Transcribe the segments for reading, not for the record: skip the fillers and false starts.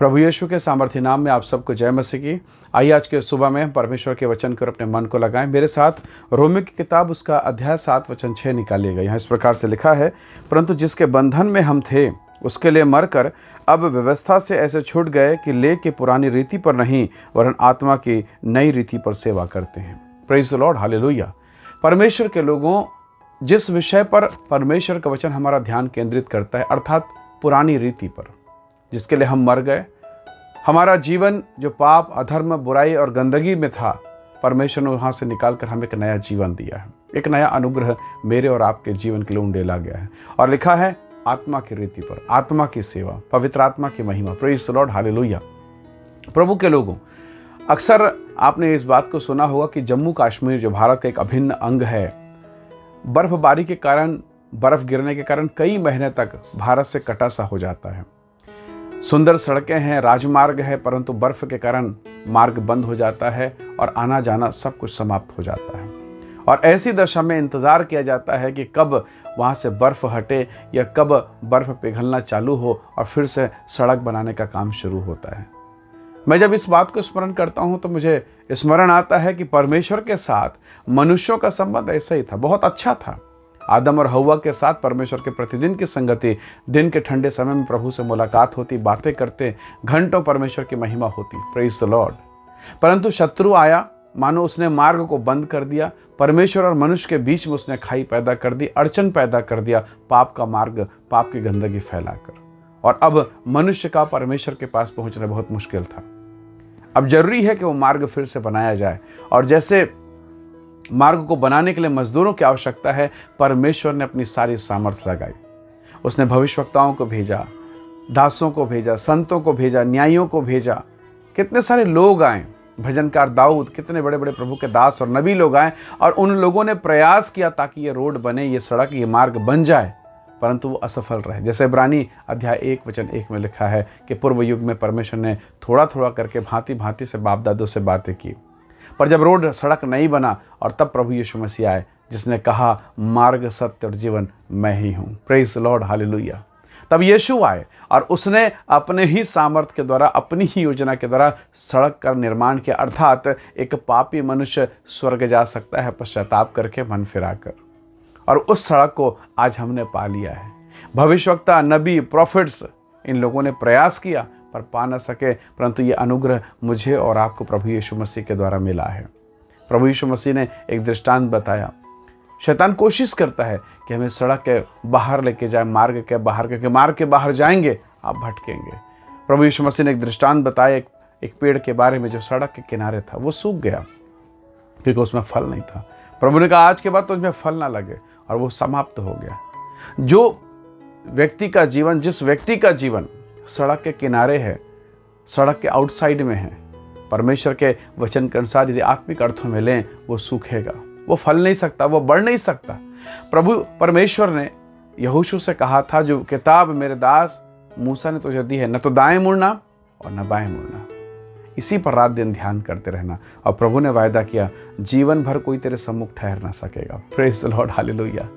प्रभु यीशु के सामर्थ्य नाम में आप सबको जय मसीह की। आइए आज के सुबह में हम परमेश्वर के वचन की ओर अपने मन को लगाएं। मेरे साथ रोमी की किताब उसका अध्याय 7 वचन 6 निकालिएगा। यहाँ इस प्रकार से लिखा है, परंतु जिसके बंधन में हम थे उसके लिए मरकर अब व्यवस्था से ऐसे छूट गए कि ले के पुरानी रीति पर नहीं वरन आत्मा की नई रीति पर सेवा करते हैं। Praise the Lord, hallelujah. परमेश्वर के लोगों, जिस विषय पर परमेश्वर का वचन हमारा ध्यान केंद्रित करता है, अर्थात पुरानी रीति पर, जिसके लिए हम मर गए, हमारा जीवन जो पाप, अधर्म, बुराई और गंदगी में था, परमेश्वर ने वहाँ से निकाल कर हमें एक नया जीवन दिया है। एक नया अनुग्रह मेरे और आपके जीवन के लिए उंडेला गया है और लिखा है आत्मा की रीति पर, आत्मा की सेवा, पवित्र आत्मा की महिमा। Praise the Lord, hallelujah. प्रभु के लोगों, अक्सर आपने इस बात को सुना होगा कि जम्मू कश्मीर जो भारत का एक अभिन्न अंग है, बर्फबारी के कारण, बर्फ गिरने के कारण कई महीने तक भारत से कटा सा हो जाता है। सुंदर सड़कें हैं, राजमार्ग है, परंतु बर्फ के कारण मार्ग बंद हो जाता है और आना जाना सब कुछ समाप्त हो जाता है। और ऐसी दशा में इंतज़ार किया जाता है कि कब वहाँ से बर्फ़ हटे या कब बर्फ़ पिघलना चालू हो और फिर से सड़क बनाने का काम शुरू होता है। मैं जब इस बात को स्मरण करता हूँ तो मुझे स्मरण आता है कि परमेश्वर के साथ मनुष्यों का संबंध ऐसा ही था, बहुत अच्छा था। आदम और हव्वा के साथ परमेश्वर के प्रतिदिन की संगति, दिन के ठंडे समय में प्रभु से मुलाकात होती, बातें करते, घंटों परमेश्वर की महिमा होती। Praise the Lord. परंतु शत्रु आया, मानो उसने मार्ग को बंद कर दिया। परमेश्वर और मनुष्य के बीच में उसने खाई पैदा कर दी, अड़चन पैदा कर दिया, पाप का मार्ग, पाप की गंदगी फैलाकर। और अब मनुष्य का परमेश्वर के पास पहुंचना बहुत मुश्किल था। अब जरूरी है कि वो मार्ग फिर से बनाया जाए। और जैसे मार्ग को बनाने के लिए मजदूरों की आवश्यकता है, परमेश्वर ने अपनी सारी सामर्थ्य लगाई। उसने भविष्यवक्ताओं को भेजा, दासों को भेजा, संतों को भेजा, न्यायियों को भेजा। कितने सारे लोग आए, भजनकार दाऊद, कितने बड़े बड़े प्रभु के दास और नबी लोग आए और उन लोगों ने प्रयास किया ताकि ये रोड बने, ये सड़क, ये मार्ग बन जाए, परंतु वो असफल रहे। जैसे इब्रानी अध्याय 1 वचन 1 में लिखा है कि पूर्व युग में परमेश्वर ने थोड़ा थोड़ा करके भांति भांति से बाप दादों से बातें की, पर जब रोड सड़क नहीं बना और तब प्रभु यीशु मसीह आए, जिसने कहा मार्ग, सत्य और जीवन मैं ही हूँ। Praise the Lord, hallelujah. तब यीशु आए और उसने अपने ही सामर्थ्य के द्वारा, अपनी ही योजना के द्वारा सड़क का निर्माण किया, अर्थात एक पापी मनुष्य स्वर्ग जा सकता है पश्चाताप करके, मन फिराकर। और उस सड़क को आज हमने पा लिया है। भविष्यवक्ता, नबी, प्रॉफिट्स, इन लोगों ने प्रयास किया पर पा न सके, परंतु ये अनुग्रह मुझे और आपको प्रभु यीशु मसीह के द्वारा मिला है। प्रभु यीशु मसीह ने एक दृष्टांत बताया। शैतान कोशिश करता है कि हमें सड़क के बाहर लेके जाए, मार्ग के बाहर, क्योंकि मार्ग के बाहर जाएंगे आप भटकेंगे। प्रभु यीशु मसीह ने एक दृष्टांत बताया एक पेड़ के बारे में जो सड़क के किनारे था, वो सूख गया क्योंकि उसमें फल नहीं था। प्रभु ने कहा आज के बाद तो उसमें फल ना लगे, और वो समाप्त हो गया। जो व्यक्ति का जीवन, जिस व्यक्ति का जीवन सड़क के किनारे है, सड़क के आउटसाइड में है, परमेश्वर के वचन के अनुसार यदि आत्मिक अर्थों में लें, वो सूखेगा, वो फल नहीं सकता, वो बढ़ नहीं सकता। प्रभु परमेश्वर ने यहोशू से कहा था, जो किताब मेरे दास मूसा ने तुझे दी है, न तो दाएं मुड़ना और न बाएं मुड़ना, इसी पर रात दिन ध्यान करते रहना। और प्रभु ने वायदा किया, जीवन भर कोई तेरे सम्मुख ठहर ना सकेगा। Praise the Lord, hallelujah.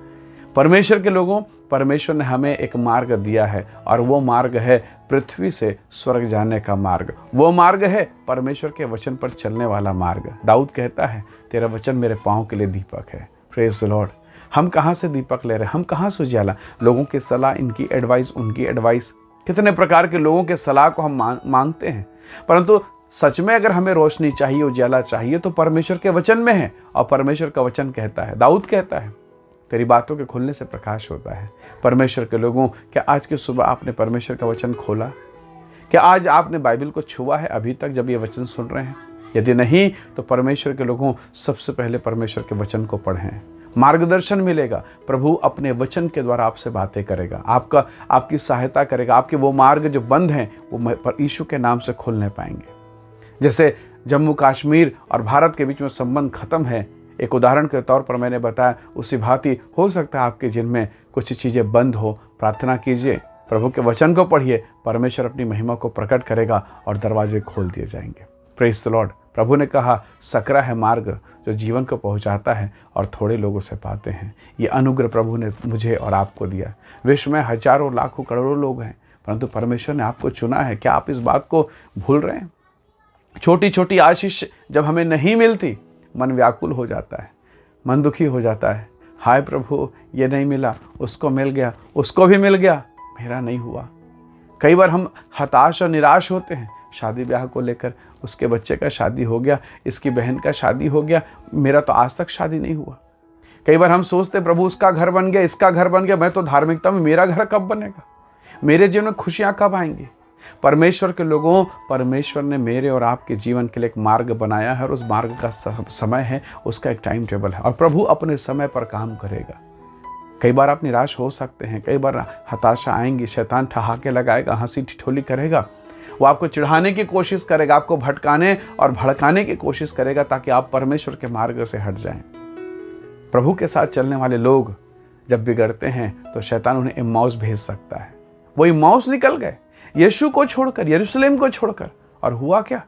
परमेश्वर के लोगों, परमेश्वर ने हमें एक मार्ग दिया है और वो मार्ग है पृथ्वी से स्वर्ग जाने का मार्ग। वो मार्ग है परमेश्वर के वचन पर चलने वाला मार्ग। दाऊद कहता है, तेरा वचन मेरे पाँव के लिए दीपक है। Praise the Lord. हम कहाँ से दीपक ले रहे हैं, हम कहाँ से उजाला? लोगों की सलाह, इनकी एडवाइस, उनकी एडवाइस, कितने प्रकार के लोगों के सलाह को हम मांगते हैं, परंतु सच में अगर हमें रोशनी चाहिए, उजाला चाहिए, तो परमेश्वर के वचन में है। और परमेश्वर का वचन कहता है, दाऊद कहता है, तेरी बातों के खुलने से प्रकाश होता है। परमेश्वर के लोगों, क्या आज की सुबह आपने परमेश्वर का वचन खोला? क्या आज आपने बाइबल को छुआ है अभी तक जब ये वचन सुन रहे हैं? यदि नहीं, तो परमेश्वर के लोगों, सबसे पहले परमेश्वर के वचन को पढ़ें, मार्गदर्शन मिलेगा। प्रभु अपने वचन के द्वारा आपसे बातें करेगा, आपकी सहायता करेगा। आपके वो मार्ग जो बंद हैं, वो यीशु के नाम से खुलने पाएंगे। जैसे जम्मू कश्मीर और भारत के बीच में संबंध खत्म है, एक उदाहरण के तौर पर मैंने बताया, उसी भांति हो सकता है आपके जिनमें कुछ चीज़ें बंद हो। प्रार्थना कीजिए, प्रभु के वचन को पढ़िए, परमेश्वर अपनी महिमा को प्रकट करेगा और दरवाजे खोल दिए जाएंगे। Praise the Lord. प्रभु ने कहा, सकरा है मार्ग जो जीवन को पहुंचाता है और थोड़े लोगों से पाते हैं। ये अनुग्रह प्रभु ने मुझे और आपको दिया। विश्व में हजारों, लाखों, करोड़ों लोग हैं, परंतु परमेश्वर ने आपको चुना है। क्या आप इस बात को भूल रहे हैं? छोटी छोटी आशीष जब हमें नहीं मिलती, मन व्याकुल हो जाता है, मन दुखी हो जाता है। हाय प्रभु, ये नहीं मिला, उसको मिल गया, उसको भी मिल गया, मेरा नहीं हुआ। कई बार हम हताश और निराश होते हैं शादी ब्याह को लेकर। उसके बच्चे का शादी हो गया, इसकी बहन का शादी हो गया, मेरा तो आज तक शादी नहीं हुआ। कई बार हम सोचते प्रभु उसका घर बन गया, इसका घर बन गया, मैं तो धार्मिकता में, मेरा घर कब बनेगा, मेरे जीवन में खुशियाँ कब आएंगी? परमेश्वर के लोगों, परमेश्वर ने मेरे और आपके जीवन के लिए एक मार्ग बनाया है और उस मार्ग का समय है, उसका एक टाइम टेबल है और प्रभु अपने समय पर काम करेगा। कई बार आप निराश हो सकते हैं, कई बार हताशा आएंगी, शैतान ठहाके लगाएगा, हंसी ठिठोली करेगा, वो आपको चिढ़ाने की कोशिश करेगा, आपको भटकाने और भड़काने की कोशिश करेगा ताकि आप परमेश्वर के मार्ग से हट जाएं। प्रभु के साथ चलने वाले लोग जब बिगड़ते हैं तो शैतान उन्हें इम्माउस भेज सकता है। वो इम्माउस निकल गए यीशु को छोड़कर, यरूशलेम को छोड़कर, और हुआ क्या?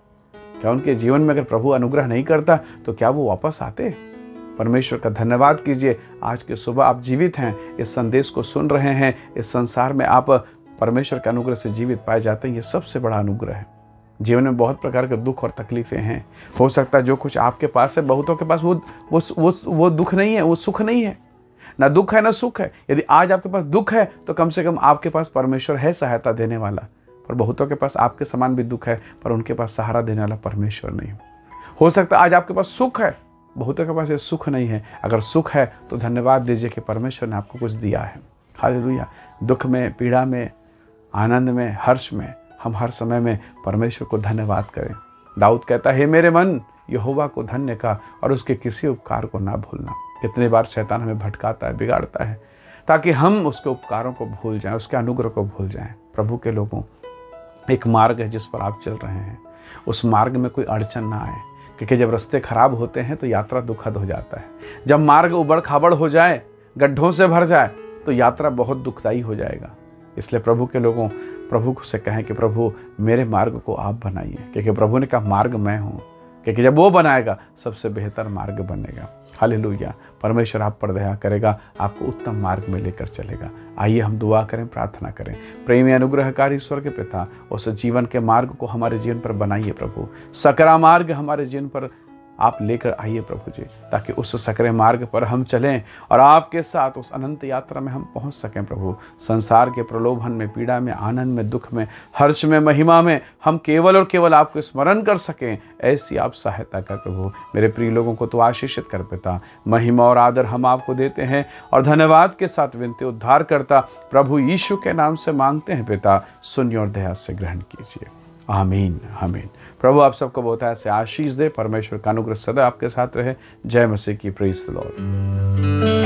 क्या उनके जीवन में अगर प्रभु अनुग्रह नहीं करता तो क्या वो वापस आते? परमेश्वर का धन्यवाद कीजिए, आज की सुबह आप जीवित हैं, इस संदेश को सुन रहे हैं, इस संसार में आप परमेश्वर के अनुग्रह से जीवित पाए जाते हैं। ये सबसे बड़ा अनुग्रह है। जीवन में बहुत प्रकार के दुख और तकलीफें हैं। हो सकता है जो कुछ आपके पास है, बहुतों के पास वो दुख नहीं है, वो सुख नहीं है, ना दुख है ना सुख है। यदि आज आपके पास दुख है तो कम से कम आपके पास परमेश्वर है सहायता देने वाला। पर बहुतों के पास आपके समान भी दुख है, पर उनके पास सहारा देने वाला परमेश्वर नहीं। हो सकता है आज आपके पास सुख है, बहुतों के पास ये सुख नहीं है। अगर सुख है तो धन्यवाद दीजिए कि परमेश्वर ने आपको कुछ दिया है। हालेलुया। दुख में, पीड़ा में, आनंद में, हर्ष में हम हर समय में परमेश्वर को धन्यवाद करें। दाऊद कहता है, हे मेरे मन, यहोवा को धन्य का और उसके किसी उपकार को ना भूलना। कितने बार शैतान हमें भटकाता है, बिगाड़ता है, ताकि हम उसके उपकारों को भूल जाएं, उसके अनुग्रह को भूल जाएं। प्रभु के लोगों, एक मार्ग है जिस पर आप चल रहे हैं, उस मार्ग में कोई अड़चन ना आए, क्योंकि जब रास्ते खराब होते हैं तो यात्रा दुखद हो जाता है। जब मार्ग उबड़ खाबड़ हो जाए, गड्ढों से भर जाए, तो यात्रा बहुत दुखदाई हो जाएगा। इसलिए प्रभु के लोगों, प्रभु से कहें कि प्रभु मेरे मार्ग को आप बनाइए, क्योंकि प्रभु ने कहा मार्ग मैं हूँ, क्योंकि जब वो बनाएगा सबसे बेहतर मार्ग बनेगा। हालेलुया। परमेश्वर आप पर दया करेगा, आपको उत्तम मार्ग में लेकर चलेगा। आइए हम दुआ करें, प्रार्थना करें। प्रेमी अनुग्रहकारी ईश्वर के पिता, उस जीवन के मार्ग को हमारे जीवन पर बनाइए प्रभु। सकरा मार्ग हमारे जीवन पर आप लेकर आइए प्रभु जी, ताकि उस सकरे मार्ग पर हम चलें और आपके साथ उस अनंत यात्रा में हम पहुंच सकें प्रभु। संसार के प्रलोभन में, पीड़ा में, आनंद में, दुख में, हर्ष में, महिमा में हम केवल और केवल आपको स्मरण कर सकें, ऐसी आप सहायता कर प्रभु। मेरे प्रिय लोगों को तो आशीषित कर पिता। महिमा और आदर हम आपको देते हैं और धन्यवाद के साथ विनती उद्धार करता प्रभु यीशु के नाम से मांगते हैं पिता। सुनिए और दया से ग्रहण कीजिए। आमीन, आमीन। प्रभु आप सबको बहुत ऐसे आशीष दे। परमेश्वर का अनुग्रह सदा आपके साथ रहे। जय मसीह की। Praise the Lord.